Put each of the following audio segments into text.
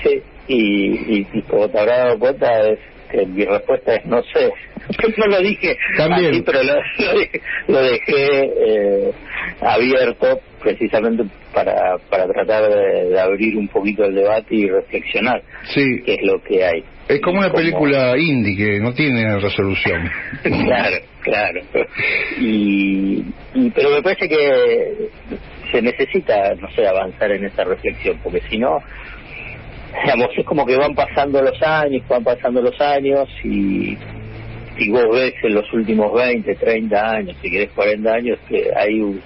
Sí, y como te habrás dado cuenta, es que mi respuesta es no sé. No lo dije también así, pero lo dejé abierto precisamente para tratar de abrir un poquito el debate y reflexionar sí, qué es lo que hay. es como una película indie que no tiene resolución. Claro. Pero me parece que se necesita, no sé, avanzar en esa reflexión, porque si no, digamos, es como que van pasando los años y vos ves en los últimos 20, 30 años, si querés 40 años, que hay un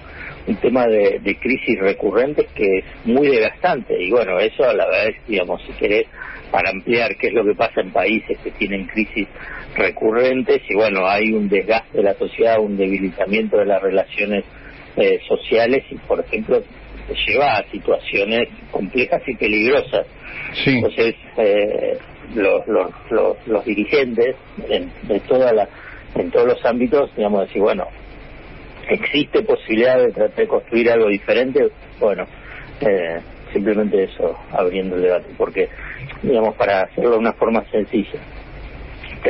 tema de crisis recurrentes que es muy desgastante. Y bueno, eso a la vez, digamos, si querés, para ampliar qué es lo que pasa en países que tienen crisis recurrentes, y bueno, hay un desgaste de la sociedad, un debilitamiento de las relaciones sociales, y por ejemplo, lleva a situaciones complejas y peligrosas. Sí. Entonces, los dirigentes en todos los ámbitos, digamos, decir, bueno, existe posibilidad de tratar de construir algo diferente. Bueno, simplemente eso, abriendo el debate, porque, digamos, para hacerlo de una forma sencilla,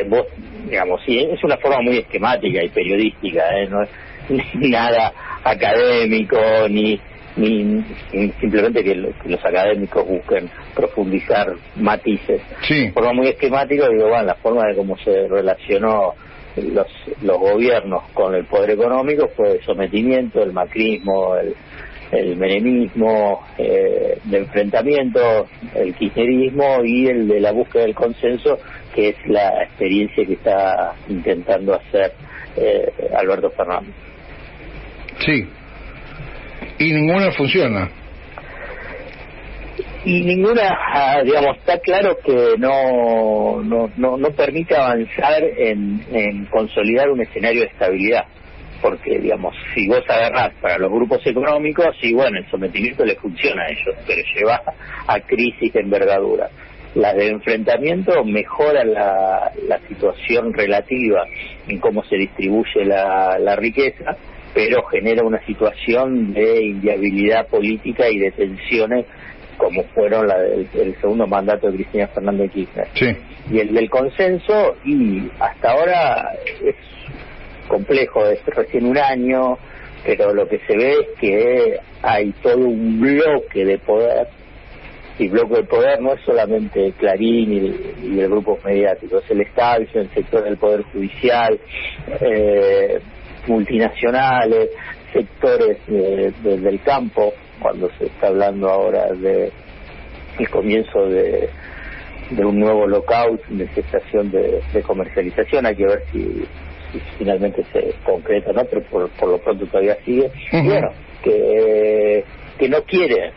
vos, digamos, sí, es una forma muy esquemática y periodística, no es nada académico ni simplemente que los académicos busquen profundizar matices. Sí. De forma muy esquemática, digo, bueno, la forma de cómo se relacionó los gobiernos con el poder económico fue el sometimiento, el macrismo, el menemismo, de enfrentamiento, el kirchnerismo, y el de la búsqueda del consenso, que es la experiencia que está intentando hacer Alberto Fernández. Sí. Y ninguna funciona. Y ninguna, digamos, está claro que no permite avanzar en consolidar un escenario de estabilidad, porque, digamos, si vos agarrás para los grupos económicos, y bueno, el sometimiento le funciona a ellos, pero lleva a crisis de envergadura. Las de enfrentamiento mejoran la situación relativa en cómo se distribuye la riqueza, pero genera una situación de inviabilidad política y de tensiones, como fueron el segundo mandato de Cristina Fernández de Kirchner. Sí. Y el del consenso, y hasta ahora es complejo, es recién un año, pero lo que se ve es que hay todo un bloque de poder, y bloque de poder no es solamente Clarín y el grupo mediático, es el Estado, el sector del Poder Judicial, multinacionales, sectores del campo, cuando se está hablando ahora de el comienzo de un nuevo lockout, de cesación de comercialización. Hay que ver si finalmente se concreta, ¿no? Pero por lo pronto todavía sigue. Uh-huh. Y bueno, que no quiere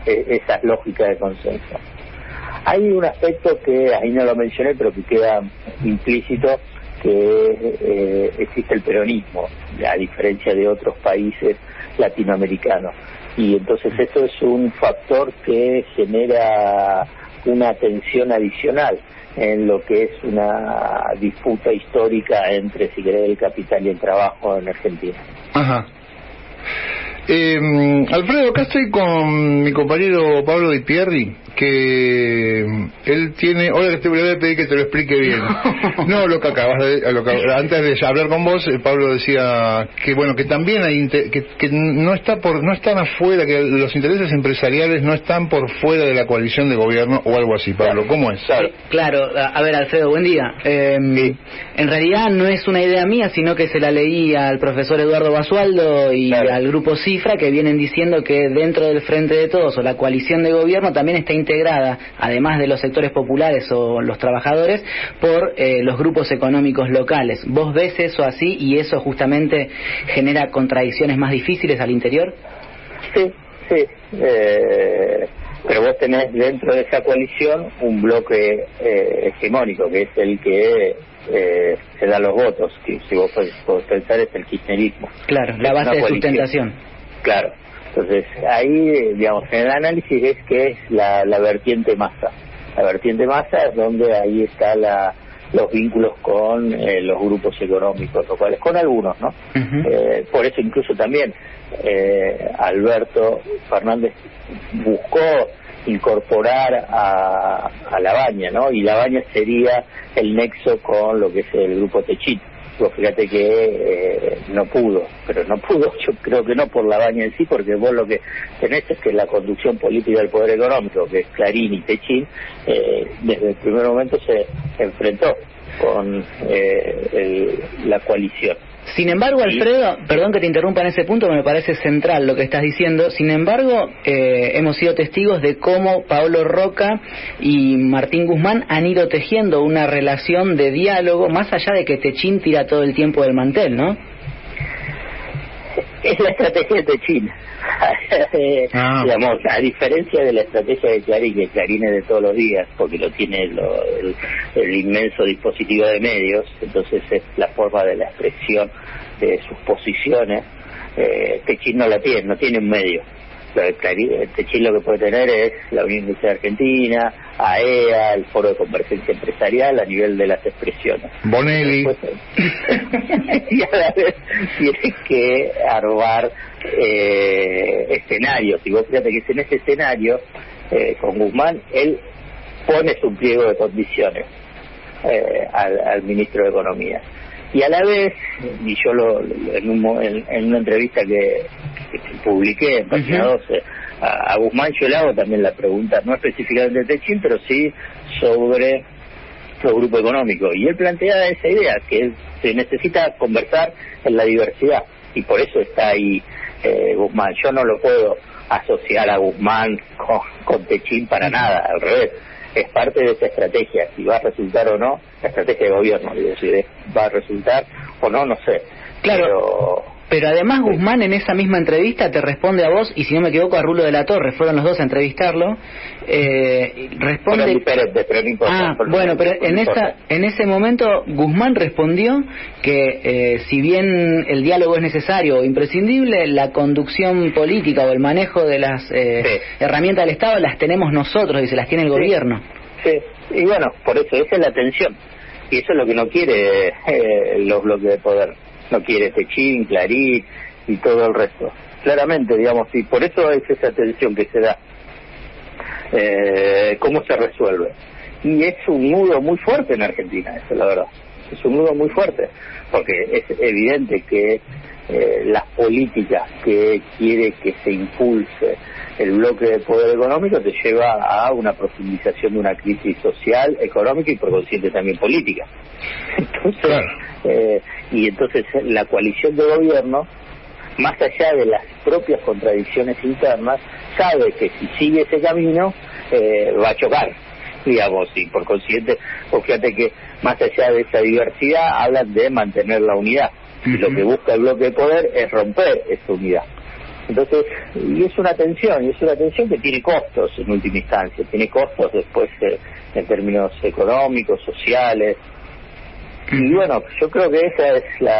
esas lógicas de consenso. Hay un aspecto que ahí no lo mencioné, pero que queda implícito, que existe el peronismo, a diferencia de otros países latinoamericanos, y entonces esto es un factor que genera una tensión adicional en lo que es una disputa histórica entre, si querés, el capital y el trabajo en Argentina. Ajá. Alfredo, acá estoy con mi compañero Pablo Di Pierri, que él tiene... Ahora te voy a pedir que te lo explique bien. No, lo que acabas antes de hablar con vos, Pablo decía que bueno, que también hay que no están afuera, que los intereses empresariales no están por fuera de la coalición de gobierno o algo así. Pablo, ¿cómo es? Claro, a ver, Alfredo, buen día. En realidad no es una idea mía, sino que se la leí al profesor Eduardo Basualdo y al grupo Cifra, que vienen diciendo que dentro del Frente de Todos o la coalición de gobierno también está integrada, además de los sectores populares o los trabajadores, por los grupos económicos locales. ¿Vos ves eso así y eso justamente genera contradicciones más difíciles al interior? Sí. Pero vos tenés dentro de esa coalición un bloque hegemónico, que es el que se da los votos, que si vos podés pensar es el kirchnerismo. Claro, la base de sustentación. Claro. Entonces, ahí, digamos, en el análisis es que es la vertiente masa. La vertiente masa es donde ahí está los vínculos con los grupos económicos locales, con algunos, ¿no? Uh-huh. Por eso incluso también Alberto Fernández buscó incorporar a Lavagna, ¿no? Y Lavagna sería el nexo con lo que es el grupo Techín. Pues fíjate que no pudo, pero no pudo, yo creo que no por Lavagna en sí, porque vos lo que tenés es que la conducción política del poder económico, que es Clarín y Techín, desde el primer momento se enfrentó con la coalición. Sin embargo, Alfredo, perdón que te interrumpa en ese punto, me parece central lo que estás diciendo. Sin embargo, hemos sido testigos de cómo Paolo Roca y Martín Guzmán han ido tejiendo una relación de diálogo, más allá de que Techín tira todo el tiempo del mantel, ¿no? Es la estrategia de Techín. Digamos, a diferencia de la estrategia de Clarín, que Clarín es de todos los días, porque lo tiene el inmenso dispositivo de medios, entonces es la forma de la expresión de sus posiciones. Techín no la tiene, no tiene un medio. Techín lo que puede tener es la Unión Industrial Argentina, AEA, el Foro de Convergencia Empresarial a nivel de las expresiones. Bonelli. Después, y a la vez tiene que armar escenarios. Y vos fíjate que en ese escenario, con Guzmán, él pone su pliego de condiciones al ministro de Economía. Y a la vez, y yo en una entrevista que publiqué en Página 12, a Guzmán yo le hago también la pregunta, no específicamente de Techín, pero sí sobre los grupos económicos. Y él plantea esa idea, que se necesita conversar en la diversidad, y por eso está ahí Guzmán. Yo no lo puedo asociar a Guzmán con Techín para nada, al revés. Es parte de esa estrategia, si va a resultar o no, la estrategia de gobierno, digo, si va a resultar o no, no sé. Claro, pero además Guzmán en esa misma entrevista te responde a vos, y si no me equivoco a Rulo de la Torre, fueron los dos a entrevistarlo, responde... Fueron diferentes, pero no importa. Bueno, pero en ese momento Guzmán respondió que si bien el diálogo es necesario o imprescindible, la conducción política o el manejo de las herramientas del Estado las tenemos nosotros y se las tiene el gobierno. Sí, y bueno, por eso esa es la tensión, y eso es lo que no quiere los bloques de poder. No quiere Techín, Clarín y todo el resto. Claramente, digamos, y por eso es esa tensión que se da. ¿Cómo se resuelve? Y es un nudo muy fuerte en Argentina, eso es la verdad. Es un nudo muy fuerte, porque es evidente que las políticas que quiere que se impulse el bloque de poder económico te lleva a una profundización de una crisis social, económica y por consiguiente también política. Entonces, y entonces la coalición de gobierno, más allá de las propias contradicciones internas, sabe que si sigue ese camino va a chocar, digamos, y por consiguiente, fíjate que más allá de esa diversidad hablan de mantener la unidad, y lo que busca el bloque de poder es romper esa unidad. Entonces, y es una tensión que tiene costos en última instancia, tiene costos después en términos económicos, sociales. Y bueno, yo creo que esa es lo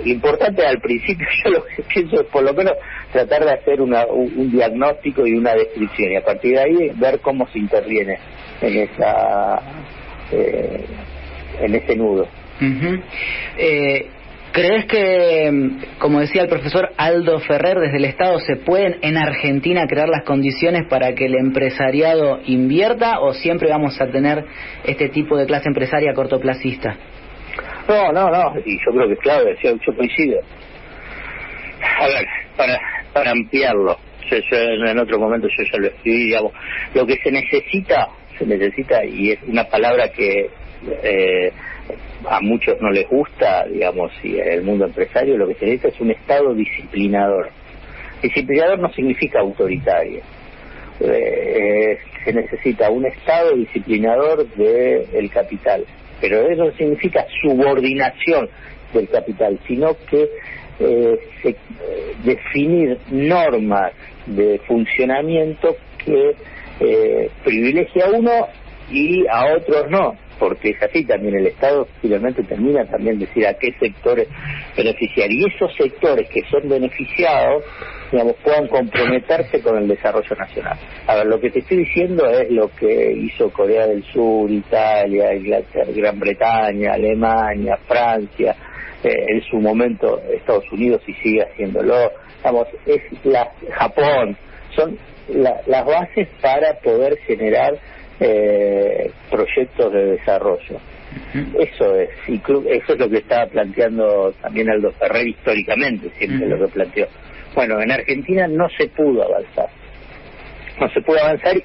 importante al principio. Yo lo que pienso es por lo menos tratar de hacer un diagnóstico y una descripción, y a partir de ahí ver cómo se interviene en ese nudo. ¿Crees que, como decía el profesor Aldo Ferrer, desde el Estado se pueden en Argentina crear las condiciones para que el empresariado invierta, o siempre vamos a tener este tipo de clase empresaria cortoplacista? No, y yo creo que claro, yo coincido. A ver, para ampliarlo, yo en otro momento yo ya lo escribí, digamos, lo que se necesita, y es una palabra que a muchos no les gusta, digamos, y en el mundo empresario lo que se necesita es un Estado disciplinador. Disciplinador no significa autoritario. Se necesita un Estado disciplinador del capital, pero eso no significa subordinación del capital, sino que definir normas de funcionamiento que privilegia a uno y a otros no, porque es así también. El Estado finalmente termina también decir a qué sectores beneficiar, y esos sectores que son beneficiados, digamos, puedan comprometerse con el desarrollo nacional. A ver, lo que te estoy diciendo es lo que hizo Corea del Sur, Italia, Inglaterra, Gran Bretaña, Alemania, Francia, en su momento Estados Unidos, y sigue haciéndolo, digamos, Japón. Son las bases para poder generar proyectos de desarrollo. Eso es, y eso es lo que estaba planteando también Aldo Ferrer históricamente, siempre lo que planteó. Bueno, en Argentina no se pudo avanzar,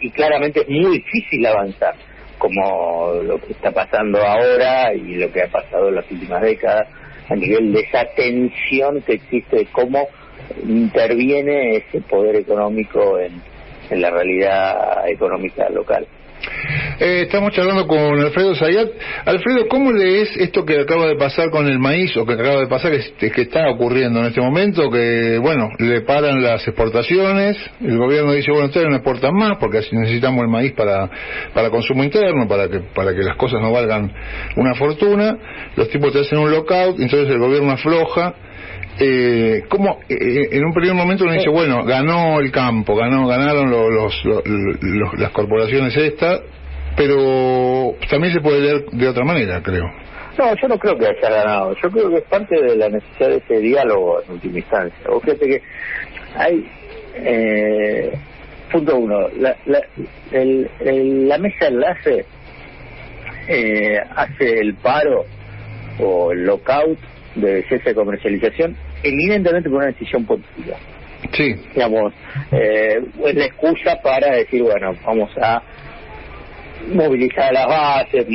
y claramente es muy difícil avanzar, como lo que está pasando ahora y lo que ha pasado en las últimas décadas, a nivel de esa tensión que existe de cómo interviene ese poder económico en la realidad económica local. Estamos charlando con Alfredo Zayat. Alfredo, ¿cómo lees esto que acaba de pasar con el maíz, o que acaba de pasar, que está ocurriendo en este momento? Que, bueno, le paran las exportaciones, el gobierno dice, bueno, ustedes no exportan más porque así necesitamos el maíz para consumo interno, para que las cosas no valgan una fortuna, los tipos te hacen un lockout, entonces el gobierno afloja. ¿Cómo en un primer momento uno dice, bueno, ganó el campo, ganaron las corporaciones estas, pero también se puede leer de otra manera, creo? No, yo no creo que haya ganado. Yo creo que es parte de la necesidad de ese diálogo en última instancia. Vos fíjate que hay punto uno, la mesa enlace hace el paro o el lockout de cese de comercialización eminentemente por una decisión política. Sí. Digamos, es la excusa para decir, bueno, vamos a movilizar a las bases,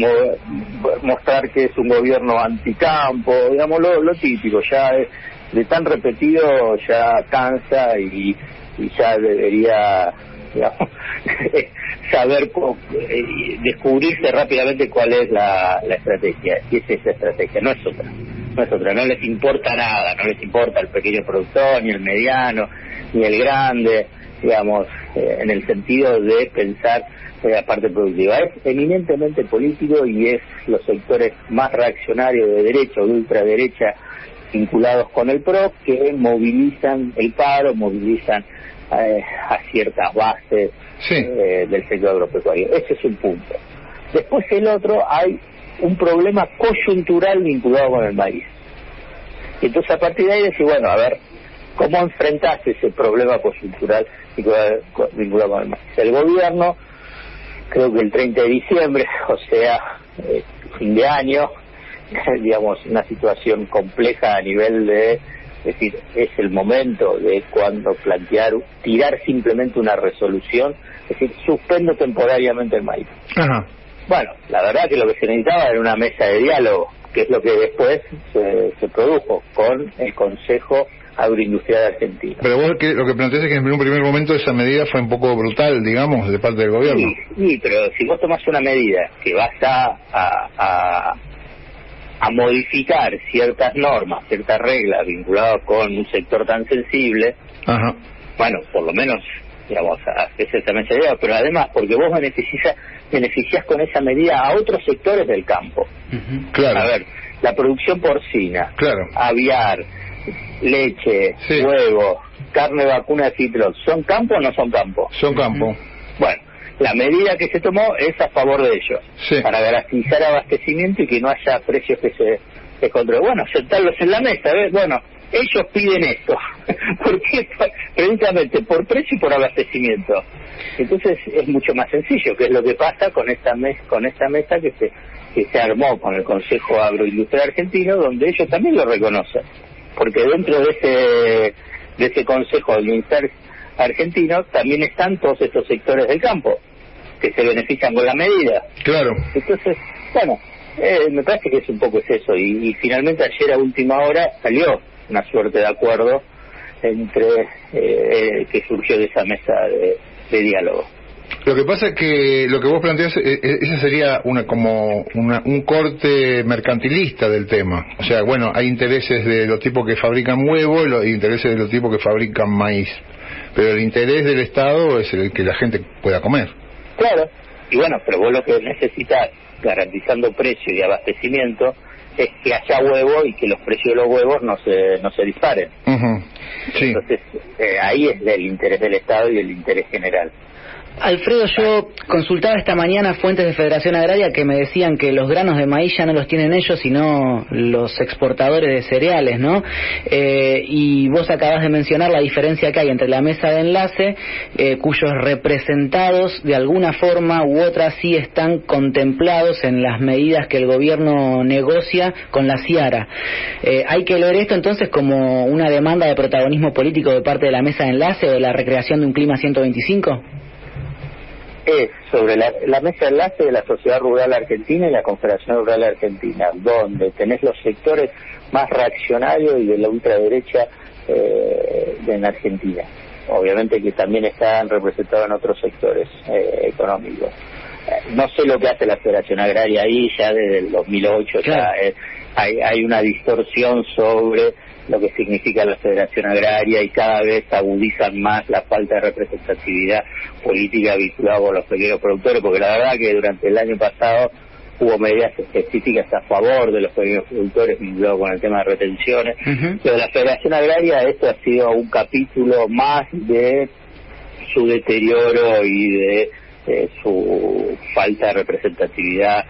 mostrar que es un gobierno anticampo, digamos, lo típico, ya de tan repetido ya cansa y ya debería, digamos, saber descubrirse rápidamente cuál es la estrategia, y es esa estrategia, no es otra, no les importa nada, no les importa el pequeño productor, ni el mediano, ni el grande, digamos, en el sentido de pensar la parte productiva. Es eminentemente político y es los sectores más reaccionarios de derecha o de ultraderecha vinculados con el PRO que movilizan el paro, movilizan a ciertas bases del sector agropecuario. Ese es un punto. Después el otro, hay un problema coyuntural vinculado con el maíz. Entonces a partir de ahí decir, bueno, a ver, ¿cómo enfrentás ese problema coyuntural vinculado con el maíz? El gobierno, creo que el 30 de diciembre, o sea, fin de año, digamos, una situación compleja a nivel de, es decir, es el momento de cuando tirar simplemente una resolución, es decir, suspendo temporariamente el maíz. Ajá. Bueno, la verdad que lo que se necesitaba era una mesa de diálogo, que es lo que después se produjo con el Consejo Agroindustrial Argentino. Pero vos lo que planteás es que en un primer momento esa medida fue un poco brutal, digamos, de parte del gobierno. Sí, pero si vos tomás una medida que vas a modificar ciertas normas, ciertas reglas vinculadas con un sector tan sensible, ajá, bueno, por lo menos, digamos, haces esa mesa de diálogo, pero además porque vos beneficiás con esa medida a otros sectores del campo. Claro. A ver, la producción porcina, claro, aviar, leche, huevo, carne vacuna de feedlot, ¿son campo o no son campo? Son campo. Bueno, la medida que se tomó es a favor de ellos, para garantizar abastecimiento y que no haya precios que se controlen. Bueno, sentarlos en la mesa, ¿ves? Bueno, ellos piden esto. ¿Por qué? Precisamente por precio y por abastecimiento. Entonces es mucho más sencillo, que es lo que pasa con esta mesa que se armó con el Consejo Agroindustrial Argentino, donde ellos también lo reconocen, porque dentro de ese Consejo Agroindustrial Argentino también están todos estos sectores del campo que se benefician con la medida. Claro. Entonces, bueno, me parece que es un poco eso, y finalmente ayer a última hora salió una suerte de acuerdo entre que surgió de esa mesa de diálogo. Lo que pasa es que lo que vos planteás, ese sería un corte mercantilista del tema. O sea, bueno, hay intereses de los tipos que fabrican huevo y intereses de los tipos que fabrican maíz. Pero el interés del Estado es el que la gente pueda comer. Claro. Y bueno, pero vos lo que necesitas, garantizando precio y abastecimiento, es que haya huevo y que los precios de los huevos no se disparen. Sí. Entonces, ahí es el interés del Estado y el interés general. Alfredo, yo consultaba esta mañana fuentes de Federación Agraria que me decían que los granos de maíz ya no los tienen ellos, sino los exportadores de cereales, ¿no? Y vos acabas de mencionar la diferencia que hay entre la mesa de enlace, cuyos representados de alguna forma u otra sí están contemplados en las medidas que el gobierno negocia con la Ciara. ¿Hay que leer esto entonces como una demanda de protagonismo político de parte de la mesa de enlace o de la recreación de un clima 125? Es sobre la mesa de enlace de la Sociedad Rural Argentina y la Confederación Rural Argentina, donde tenés los sectores más reaccionarios y de la ultraderecha en Argentina. Obviamente que también están representados en otros sectores económicos. No sé lo que hace la Federación Agraria ahí, ya desde el 2008 claro. Ya hay una distorsión sobre lo que significa la Federación Agraria y cada vez agudizan más la falta de representatividad política vinculada con los pequeños productores, porque la verdad que durante el año pasado hubo medidas específicas a favor de los pequeños productores vinculados con el tema de retenciones. Pero la Federación Agraria, esto ha sido un capítulo más de su deterioro y de su falta de representatividad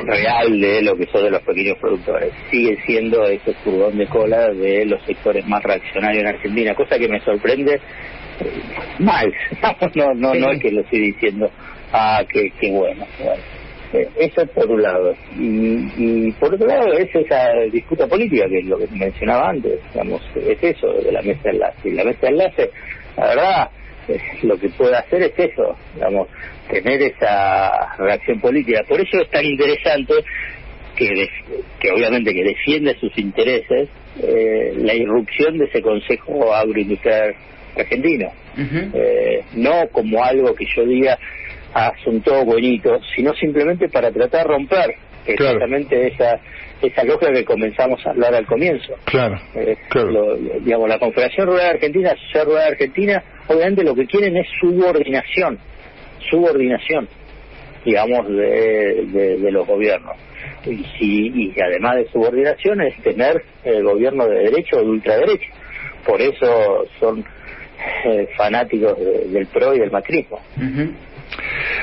real de lo que son de los pequeños productores. Sigue siendo ese furgón de cola de los sectores más reaccionarios en Argentina, cosa que me sorprende mal. No es que lo estoy diciendo que bueno. Eso por un lado. Y por otro lado es esa disputa política, que es lo que mencionaba antes, digamos, es eso de la mesa de enlace. Y la mesa de enlace, la verdad, lo que puede hacer es eso, digamos, tener esa reacción política. Por eso es tan interesante que obviamente que defiende sus intereses la irrupción de ese Consejo Agroindustrial Argentino. No como algo que yo diga son todos bonitos, sino simplemente para tratar de romper exactamente esa lógica que comenzamos a hablar al comienzo. Digamos, la Confederación Rural Argentina, la Sociedad Rural Argentina, obviamente lo que quieren es subordinación, digamos, de los gobiernos. Y además de subordinación es tener el gobierno de derecha o de ultraderecha. Por eso son fanáticos del PRO y del macrismo.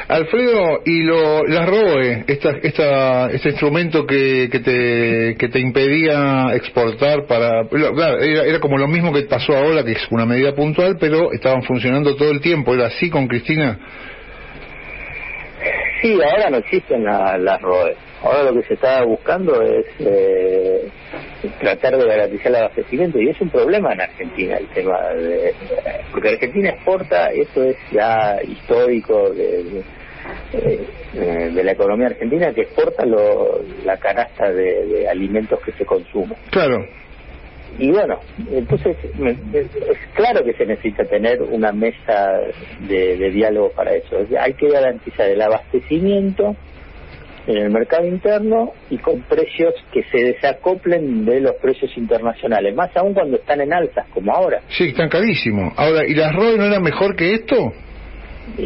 Alfredo, y las ROE, este instrumento que te impedía exportar claro, era como lo mismo que pasó ahora, que es una medida puntual, pero estaban funcionando todo el tiempo. ¿Era así con Cristina? Sí, ahora no existen las ROE. Ahora lo que se está buscando es tratar de garantizar el abastecimiento, y es un problema en Argentina el tema porque Argentina exporta, eso es ya histórico de la economía argentina, que exporta la canasta de alimentos que se consumen. Claro. Y bueno, entonces es claro que se necesita tener una mesa de diálogo para eso. Hay que garantizar el abastecimiento en el mercado interno y con precios que se desacoplen de los precios internacionales, más aún cuando están en alzas como ahora. Sí, están carísimos. Ahora, ¿y las ROE no eran mejor que esto?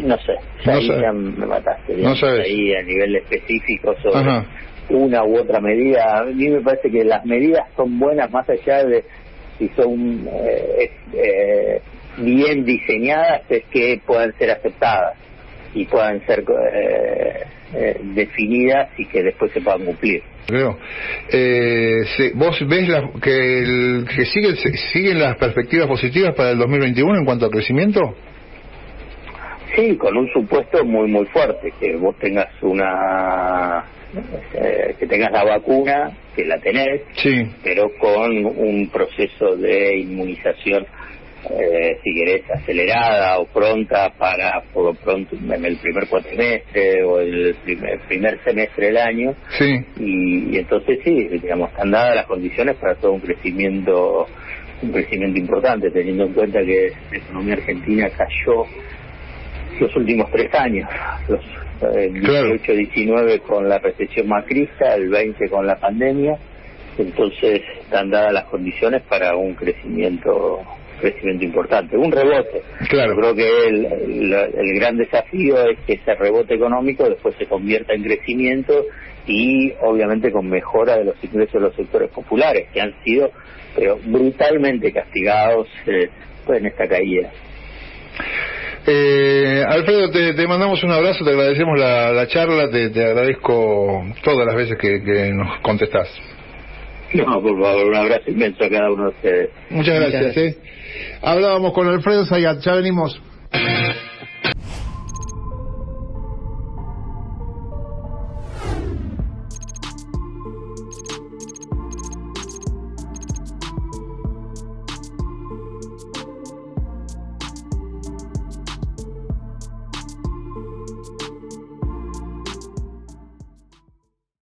No sé, ya me mataste. No sabes. Ahí a nivel específico sobre una u otra medida. A mí me parece que las medidas son buenas más allá de si son bien diseñadas, es que puedan ser aceptadas y puedan ser definidas y que después se puedan cumplir. Creo. ¿Vos ves que siguen las perspectivas positivas para el 2021 en cuanto a crecimiento? Sí, con un supuesto muy fuerte, que vos tengas que tengas la vacuna, que la tenés, sí, pero con un proceso de inmunización, si querés, acelerada o pronta por pronto en el primer cuatrimestre o el primer semestre del año. Sí. Y entonces sí, digamos, están dadas las condiciones para todo un crecimiento importante, teniendo en cuenta que la economía argentina cayó los últimos 3 años, el 18-19 con la recesión macrista, el 20 con la pandemia. Entonces están dadas las condiciones para un crecimiento importante, un rebote. Claro. Yo creo que el gran desafío es que ese rebote económico después se convierta en crecimiento y obviamente con mejora de los ingresos de los sectores populares, que han sido brutalmente castigados en esta caída. Alfredo, te mandamos un abrazo, te agradecemos la charla, te agradezco todas las veces que nos contestás. No, por favor, un abrazo inmenso a cada uno de ustedes. Muchas gracias. Hablábamos con Alfredo Zayat, ya venimos.